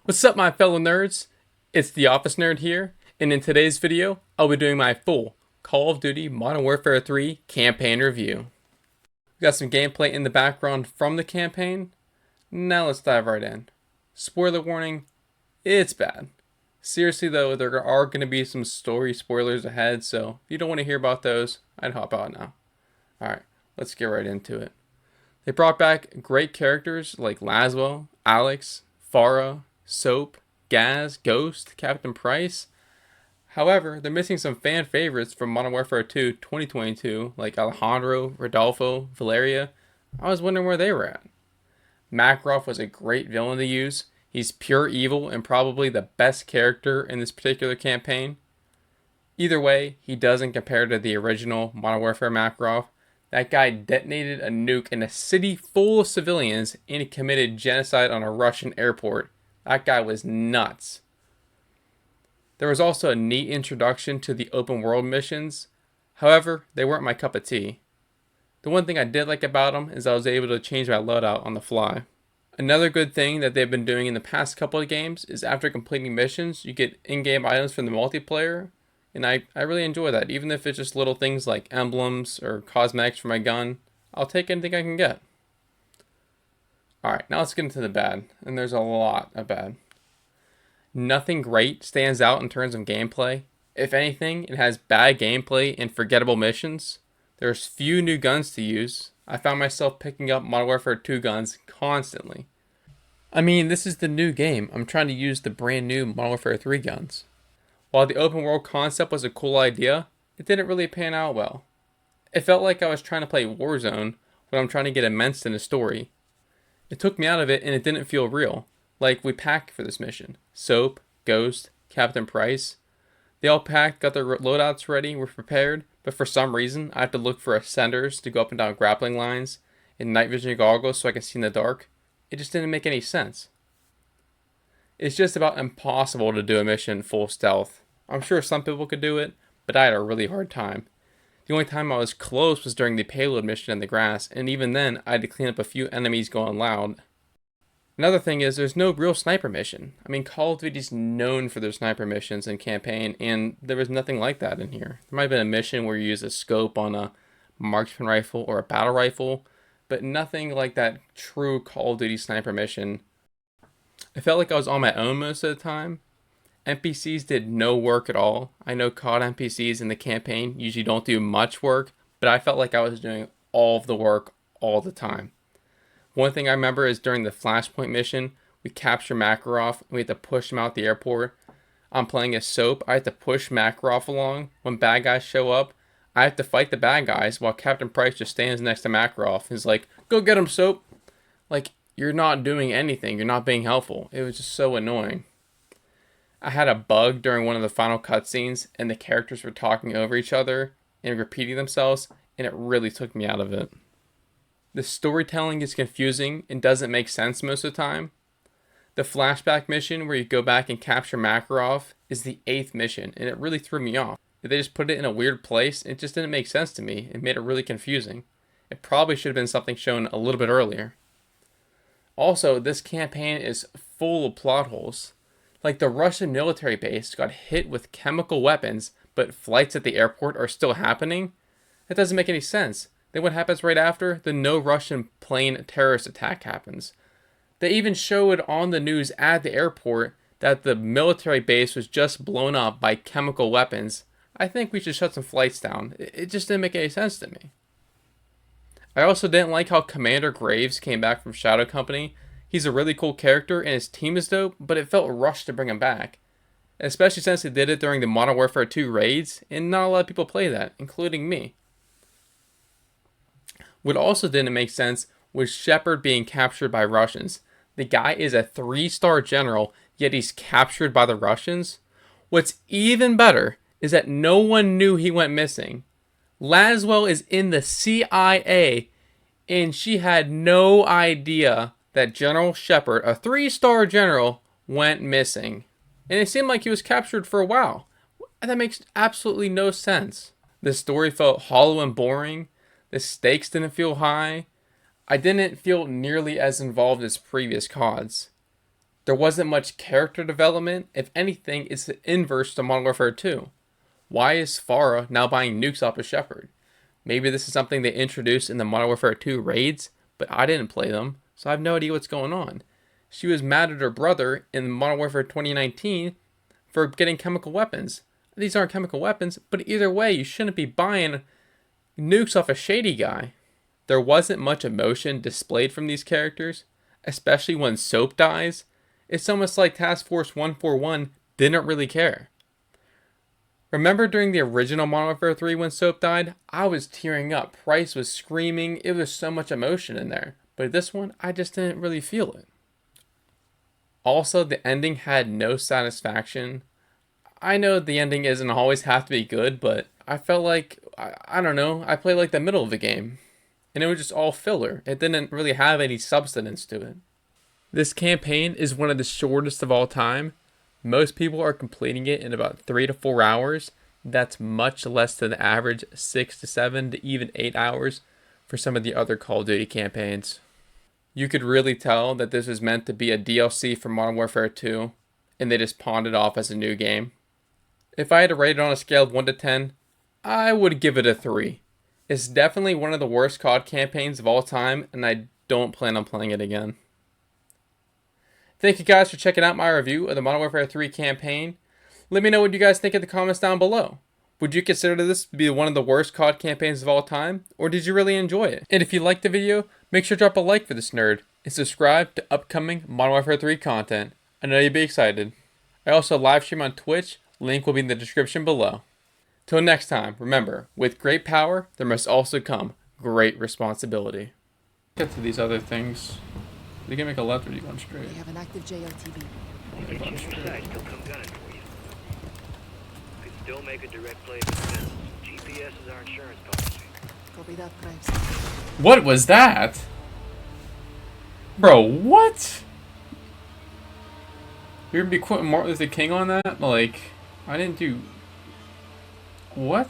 What's up, my fellow nerds? It's the Office Nerd here, and in today's video, I'll be doing my full Call of Duty Modern Warfare 3 campaign review. We got some gameplay in the background from the campaign. Now let's dive right in. Spoiler warning, it's bad. Seriously though, there are going to be some story spoilers ahead, so if you don't want to hear about those, I'd hop out now. Alright, let's get right into it. They brought back great characters like Laswell, Alex, Farah, Soap, Gaz, Ghost, Captain Price. However, they're missing some fan favorites from Modern Warfare 2 2022, like Alejandro, Rodolfo, Valeria. I was wondering where they were at. Makarov was a great villain to use. He's pure evil and probably the best character in this particular campaign. Either way, he doesn't compare to the original Modern Warfare Makarov. That guy detonated a nuke in a city full of civilians and he committed genocide on a Russian airport. That guy was nuts. There was also a neat introduction to the open world missions. However, they weren't my cup of tea. The one thing I did like about them is I was able to change my loadout on the fly. Another good thing that they've been doing in the past couple of games is after completing missions, you get in-game items from the multiplayer. And I really enjoy that, even if it's just little things like emblems or cosmetics for my gun. I'll take anything I can get. Alright, now let's get into the bad. And there's a lot of bad. Nothing great stands out in terms of gameplay. If anything, it has bad gameplay and forgettable missions. There's few new guns to use. I found myself picking up Modern Warfare 2 guns constantly. I mean, this is the new game. I'm trying to use the brand new Modern Warfare 3 guns. While the open world concept was a cool idea, it didn't really pan out well. It felt like I was trying to play Warzone when I'm trying to get immersed in a story. It took me out of it and it didn't feel real. Like we packed for this mission. Soap, Ghost, Captain Price. They all packed, got their loadouts ready, were prepared, but for some reason I had to look for ascenders to go up and down grappling lines and night vision goggles so I can see in the dark. It just didn't make any sense. It's just about impossible to do a mission full stealth. I'm sure some people could do it, but I had a really hard time. The only time I was close was during the payload mission in the grass, and even then I had to clean up a few enemies going loud. Another thing is there's no real sniper mission. I mean, Call of Duty's known for their sniper missions in campaign, and there was nothing like that in here. There might have been a mission where you use a scope on a marksman rifle or a battle rifle, but nothing like that true Call of Duty sniper mission. I felt like I was on my own most of the time. NPCs did no work at all. I know COD NPCs in the campaign usually don't do much work, but I felt like I was doing all of the work all the time. One thing I remember is during the Flashpoint mission, we capture Makarov and we had to push him out the airport. I'm playing as Soap. I had to push Makarov along. When bad guys show up, I have to fight the bad guys while Captain Price just stands next to Makarov. He's like, "Go get him, Soap." Like, you're not doing anything. You're not being helpful. It was just so annoying. I had a bug during one of the final cutscenes, and the characters were talking over each other and repeating themselves, and it really took me out of it. The storytelling is confusing and doesn't make sense most of the time. The flashback mission where you go back and capture Makarov is the 8th mission, and it really threw me off. They just put it in a weird place, it just didn't make sense to me. It made it really confusing. It probably should have been something shown a little bit earlier. Also, this campaign is full of plot holes. Like the Russian military base got hit with chemical weapons, but flights at the airport are still happening? That doesn't make any sense. Then what happens right after? The no Russian plane terrorist attack happens. They even show it on the news at the airport that the military base was just blown up by chemical weapons. I think we should shut some flights down. It just didn't make any sense to me. I also didn't like how Commander Graves came back from Shadow Company. He's a really cool character and his team is dope, but it felt rushed to bring him back. Especially since they did it during the Modern Warfare 2 raids, and not a lot of people play that, including me. What also didn't make sense was Shepard being captured by Russians. The guy is a 3-star general, yet he's captured by the Russians. What's even better is that no one knew he went missing. Laswell is in the CIA, and she had no idea that General Shepard, a 3-star general, went missing. And it seemed like he was captured for a while. That makes absolutely no sense. The story felt hollow and boring. The stakes didn't feel high. I didn't feel nearly as involved as previous CODs. There wasn't much character development. If anything, it's the inverse to Modern Warfare 2. Why is Farah now buying nukes off of Shepard? Maybe this is something they introduced in the Modern Warfare 2 raids, but I didn't play them, so I have no idea what's going on. She was mad at her brother in Modern Warfare 2019 for getting chemical weapons. These aren't chemical weapons, but either way, you shouldn't be buying nukes off a shady guy. There wasn't much emotion displayed from these characters, especially when Soap dies. It's almost like Task Force 141 didn't really care. Remember during the original Modern Warfare 3 when Soap died? I was tearing up. Price was screaming. It was so much emotion in there. But this one, I just didn't really feel it. Also, the ending had no satisfaction. I know the ending doesn't always have to be good, but I felt like, I don't know, I played like the middle of the game. And it was just all filler. It didn't really have any substance to it. This campaign is one of the shortest of all time. Most people are completing it in about 3 to 4 hours. That's much less than the average 6 to 7 to even 8 hours for some of the other Call of Duty campaigns. You could really tell that this was meant to be a DLC for Modern Warfare 2, and they just pawned it off as a new game. If I had to rate it on a scale of 1 to 10, I would give it a 3. It's definitely one of the worst COD campaigns of all time, and I don't plan on playing it again. Thank you guys for checking out my review of the Modern Warfare 3 campaign. Let me know what you guys think in the comments down below. Would you consider this to be one of the worst COD campaigns of all time, or did you really enjoy it? And if you liked the video, make sure to drop a like for this nerd, and subscribe to upcoming Modern Warfare 3 content. I know you'll be excited. I also live stream on Twitch, link will be in the description below. Till next time, remember, with great power, there must also come great responsibility. Get to these other things. You can make a left or you going straight. We have an active JLTV. Get you inside, still come gunning for you. Could still make a direct play for defense. GPS is our insurance policy. Copy that, Price. What was that? Bro, what? You're gonna be quoting Martin Luther King on that? Like, I didn't do... What?